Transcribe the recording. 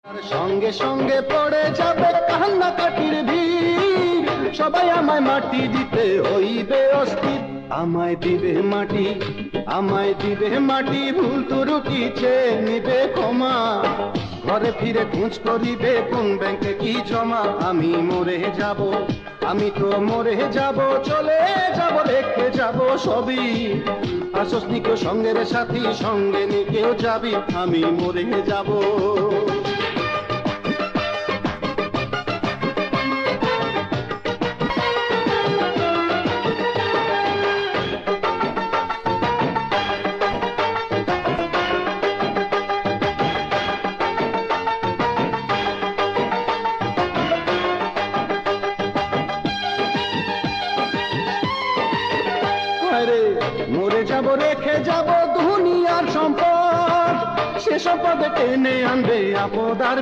সঙ্গে সঙ্গে পড়ে যাবে কান্নাকাটির ভিড়, সবাই আমায় মাটি দিতে হইবে অস্থির। আমায় দিবে মাটি, আমায় দিবে মাটি, ভুল ত্রুটি চেয়ে নিবে ক্ষমা। ঘরে ফিরে খোঁজ করিবে কোন ব্যাংকে কি জমা। আমি মরে যাব, আমি তো মরে যাব, চলে যাব, রেখে যাব সবই। আসস নি কেউ সঙ্গের সাথী, সঙ্গে নি কেউ যাবি, আমি মরে যাব। মরে যাব, রেখে যাব দুনিয়ার সম্পদ, সে সম্পদে টেনে আনবে আপদ আর